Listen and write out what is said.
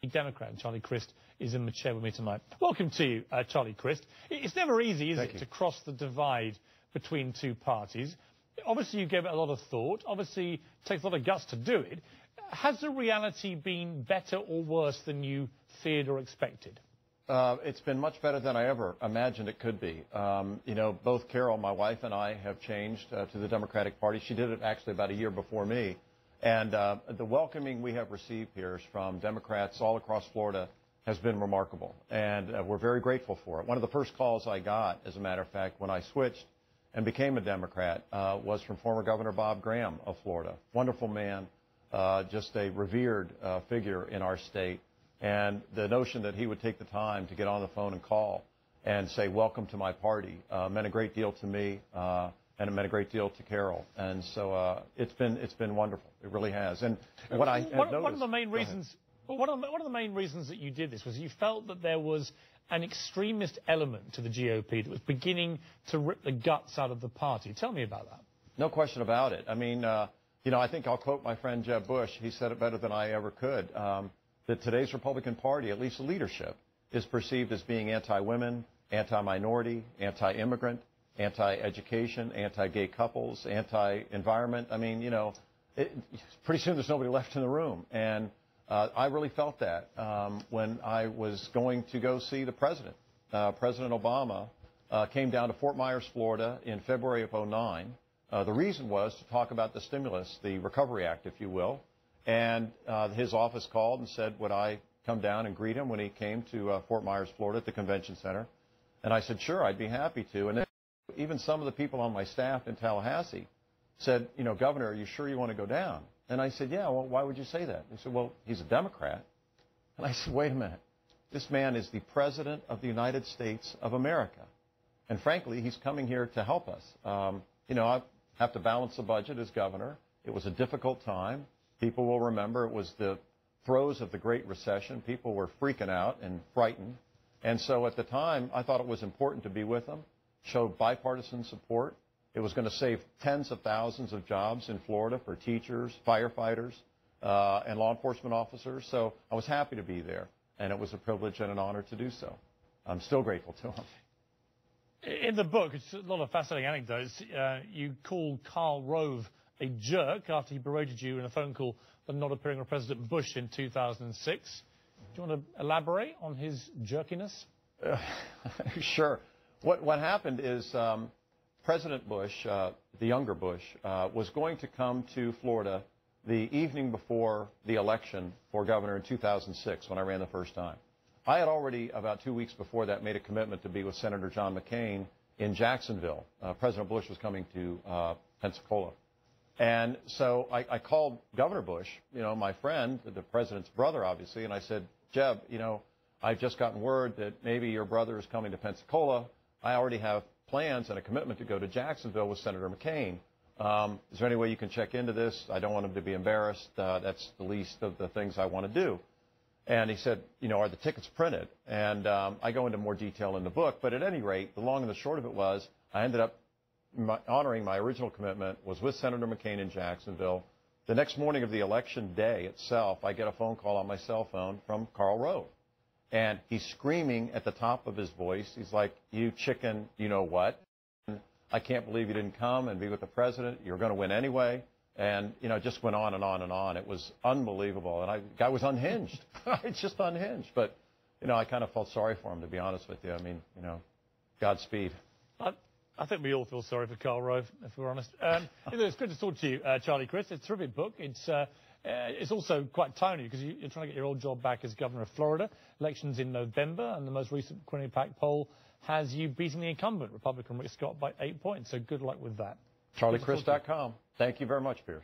Democrat, and Charlie Crist is in the chair with me tonight. Welcome to you, Charlie Crist. It's never easy, is it, to cross the divide between two parties. Obviously, you gave it a lot of thought. Obviously, it takes a lot of guts to do it. Has the reality been better or worse than you feared or expected? It's been much better than I ever imagined it could be. You know, both Carol, my wife, and I have changed to the Democratic Party. She did it actually about a year before me. And the welcoming we have received, Piers, from Democrats all across Florida has been remarkable. And we're very grateful for it. One of the first calls I got, as a matter of fact, when I switched and became a Democrat, was from former Governor Bob Graham of Florida. Wonderful man, just a revered figure in our state. And the notion that he would take the time to get on the phone and call and say, welcome to my party, meant a great deal to me, and it meant a great deal to Carol. And so it's been wonderful. It really has. And what I have noticed... One of the main reasons that you did this was you felt that there was an extremist element to the GOP that was beginning to rip the guts out of the party. Tell me about that. No question about it. I mean, you know, I think I'll quote my friend Jeb Bush. He said it better than I ever could. That today's Republican Party, at least the leadership, is perceived as being anti-women, anti-minority, anti-immigrant, anti-education, anti-gay couples, anti-environment. I mean, you know, pretty soon there's nobody left in the room. And I really felt that when I was going to go see the president. President Obama came down to Fort Myers, Florida in February of '09. The reason was to talk about the stimulus, the Recovery Act, if you will. And his office called and said, would I come down and greet him when he came to Fort Myers, Florida, at the convention center? And I said, sure, I'd be happy to. And then even some of the people on my staff in Tallahassee said, you know, Governor, are you sure you want to go down? And I said, yeah, well, why would you say that? They said, well, he's a Democrat. And I said, wait a minute. This man is the President of the United States of America. And frankly, he's coming here to help us. You know, I have to balance the budget as governor. It was a difficult time. People will remember it was the throes of the Great Recession. People were freaking out and frightened. And so at the time, I thought it was important to be with them, show bipartisan support. It was going to save tens of thousands of jobs in Florida for teachers, firefighters, and law enforcement officers. So I was happy to be there, and it was a privilege and an honor to do so. I'm still grateful to him. In the book, it's a lot of fascinating anecdotes. You call Karl Rove a jerk after he berated you in a phone call for not appearing with President Bush in 2006. Do you want to elaborate on his jerkiness? Sure. What happened is President Bush, the younger Bush, was going to come to Florida the evening before the election for governor in 2006 when I ran the first time. I had already, about 2 weeks before that, made a commitment to be with Senator John McCain in Jacksonville. President Bush was coming to Pensacola. And so I called Governor Bush, you know, my friend, the president's brother, obviously, and I said, Jeb, you know, I've just gotten word that maybe your brother is coming to Pensacola. I already have plans and a commitment to go to Jacksonville with Senator McCain. Is there any way you can check into this? I don't want him to be embarrassed. That's the least of the things I want to do. And he said, you know, are the tickets printed? And I go into more detail in the book. But at any rate, the long and the short of it was I ended up honoring my original commitment, was with Senator McCain in Jacksonville. The next morning of the election day itself, I get a phone call on my cell phone from Karl Rove. And he's screaming at the top of his voice. He's like, you chicken, you know what? And I can't believe you didn't come and be with the president. You're going to win anyway. And, you know, it just went on and on and on. It was unbelievable. And the guy was unhinged. It's just unhinged. But, you know, I kind of felt sorry for him, to be honest with you. I mean, you know, Godspeed. I think we all feel sorry for Karl Rove, if we're honest. It's good to talk to you, Charlie Crist. It's a terrific book. It's also quite timely because you're trying to get your old job back as governor of Florida. Elections in November, and the most recent Quinnipiac poll has you beating the incumbent, Republican Rick Scott, by 8 points. So good luck with that. CharlieCrist.com. Thank you very much, Piers.